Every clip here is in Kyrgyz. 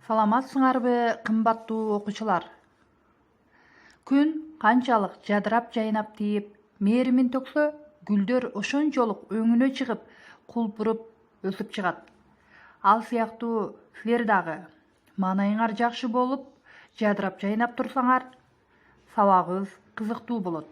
Саламатсыңарбы, кымбаттуу окуучулар? Күн канчалык жадырап жайнап тийип, мээримин төксө, гүлдөр ошончолук өңүнө чыгып, кулпуруп өсүп чыгат. Ал сыяктуу силер дагы маанайыңар жакшы болуп, жадырап жайнап турсаңар, сабагыбыз кызыктуу болот.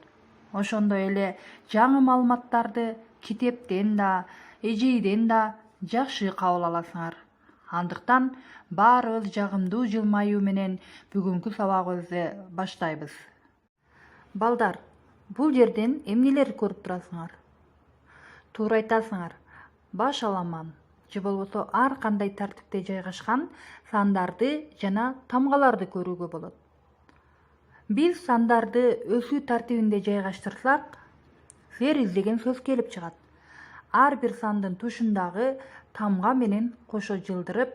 Ошондой эле жаңы маалыматтарды китептен да, эжейден да жакшы кабыл аласыңар. Андыктан баарыбыз жагымдуу жылмаюу менен бүгүнкү сабагыбызды баштайбыз. Балдар, бул жерден эмнелерди көрүп турасыңар? Туура айтасыңар. Баш аламан же болбосо ар кандай тартипте жайгашкан сандарды жана тамгаларды көрүүгө болот. Биз сандарды өсүү тартибинде жайгаштырсак, силер издеген сөз келип чыгат. Ар бир сандын тушундагы тамга менен кошо жылдырып,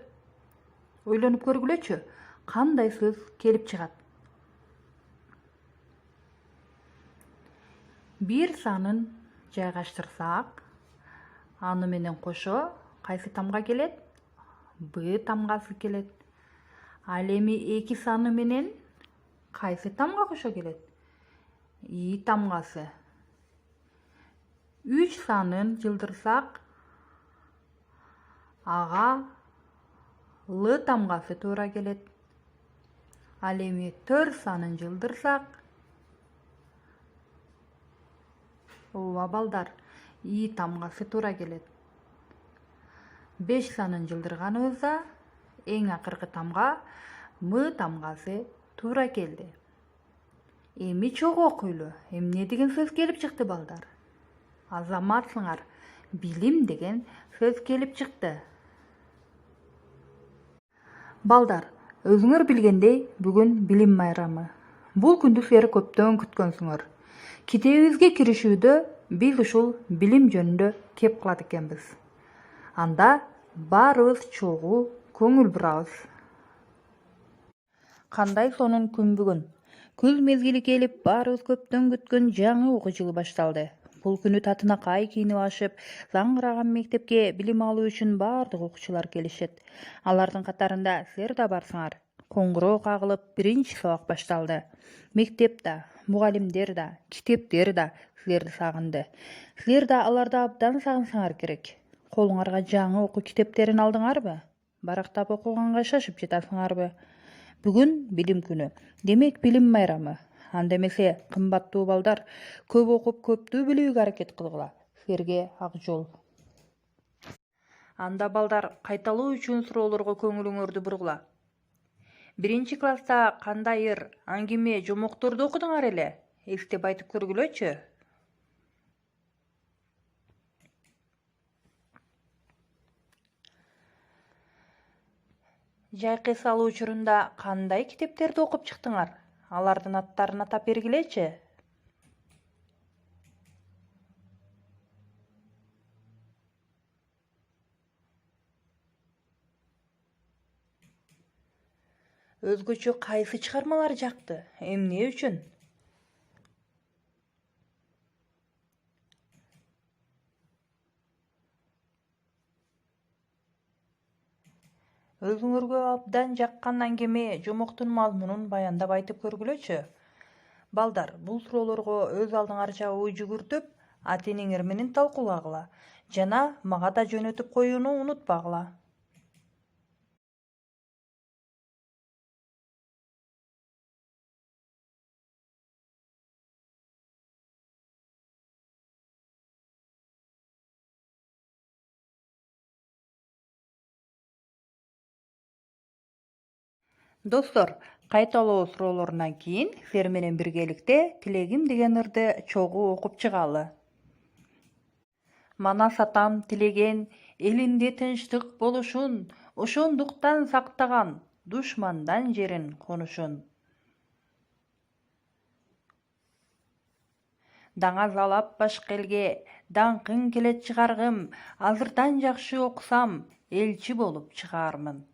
ойлонуп көргүлөчү, кандай сөз келип чыгат. Бир санын жайгаштырсак, аны менен кошо кайсы тамга келет? Б тамгасы келет. Ал эми 2 саны менен кайсы тамга кошо келет? И тамгасы. 3 санын жылдырсак, ага Л тамгасы туура келет. Ал эми 4 санын жылдырсак, ооба балдар, И тамгасы туура келет. 5 санын жылдырганыбызда эң акыркы тамга М тамгасы туура келди. Эми чогуу окуйлу. Эмне деген сөз келип чыкты балдар? Азаматсыңар, билим деген сөз келип чыкты. Балдар, өзүңөр билгендей, бүгүн билим майрамы. Бул күндү силер көптөн күткөнсүңөр. Китебибизге киришүүдө биз ушул билим жөнүндө кеп кылат экенбиз. Анда баарыбыз чогуу көңүл бурабыз. Кандай сонун күн бүгүн? Күз мезгили келип, баарыбыз көптөн күткөн жаңы окуу жылы башталды. Бул күнү татынакай кийинип ашып, заңгыраган мектепке билим алуу үчүн баардык окуучулар келишет. Алардын катарында силер да барсыңар. Коңгуроо кагылып, биринчи сабак башталды. Мектеп да, мугалимдер да, китептер да силерди сагынды. Силер да аларды абдан сагынсаңар керек. Колуңарга жаңы окуу китептерин алдыңарбы? Барактап окуганга шашып жатасыңарбы? Бүгүн билим күнү. Демек билим майрамы. Анда эмесе, кымбаттуу балдар, көп окуп көптү билүүгө аракет кылгыла. Силерге ак жол. Анда балдар, кайталоо үчүн суроолорго көңүлүңөрдү бургула. 1-класста кандайыр аңгеме жомокторду окудуңар эле? Эстеп айтып көргүлөчү. Жайкы салуу учурунда кандай китептерди окуп чыктыңар? Алардын аттарын атап бергилечи. Өзгөчө кайсы чыгармалар жакты? Эмне үчүн? Өзүңөргө абдан жаккан аңгеме жомоктун мазмунун баяндап айтып көргүлөчү. Балдар, бул суроолорго өз алдыңарча ой жүгүртүп, ата-энеңер менен талкуулагыла жана мага да жөнөтүп коюуну унутпагыла. Достор, кайталоо суроолорунан кийин силер менен биргеликте тилегим деген ырды чогуу окуп чыгалы. Манас атам тилеген элинде тынчтык болушун, ошондуктан сактаган душмандан жерин конушун. Даңа залап башка элге даңкын келет чыгаргым, азырдан жакшы окусам, элчи болуп чыгаармын.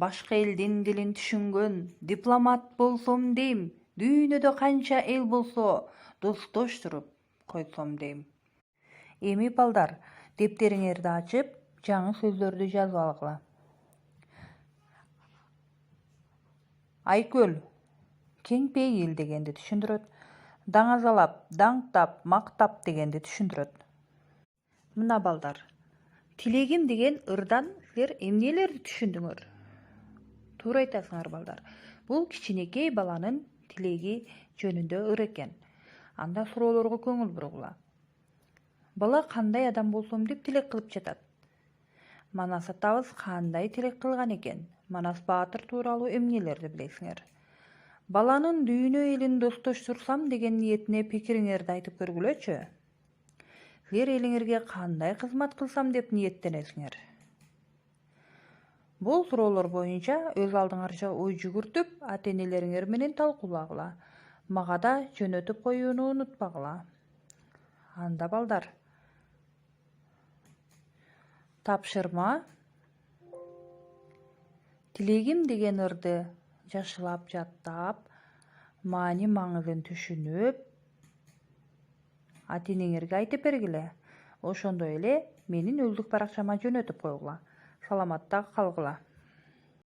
Башка элдин дилин түшүнгөн дипломат болсом дейм, дүйнөдө канча эл болсо, достош туруп койсом дейм. Эми балдар, дептериңерди ачып, жаңы сөздөрдү жазып алгыла. Айкөл кең пейил дегенди түшүндүрөт. Даңазалап, даңктап, мактап дегенди түшүндүрөт. Мына балдар, тилегим деген ырдан силер эмнелерди түшүндүңөр? Туура айтасыңар балдар. Бул кичинекей баланын тилеги жөнүндө ыр экен. Анда суроолорго көңүл бургула. Бала кандай адам болсом деп тилек кылып жатат. Манас атабыз кандай тилек кылган экен? Манас баатыр тууралуу эмнелерди билесиңер? Баланын дүйнө элин достоштурсам деген ниетине пикириңерди айтып көргүлөчү. Силер элиңерге кандай кызмат кылсам деп ниеттенесиңер? Бул суроолор боюнча өз алдыңарча ой жүгүртүп, ата-энелериңер менен талкуулагыла. Мага да жөнөтүп коюуну унутпагыла. Анда балдар, тапшырма тилегим деген ырды жашылап жаттап, маани маңызын түшүнүп, ата-энеңерге айтып бергиле. Ошондой эле менин өздүк баракчама жөнөтүп койгула. Саламатта калгыла.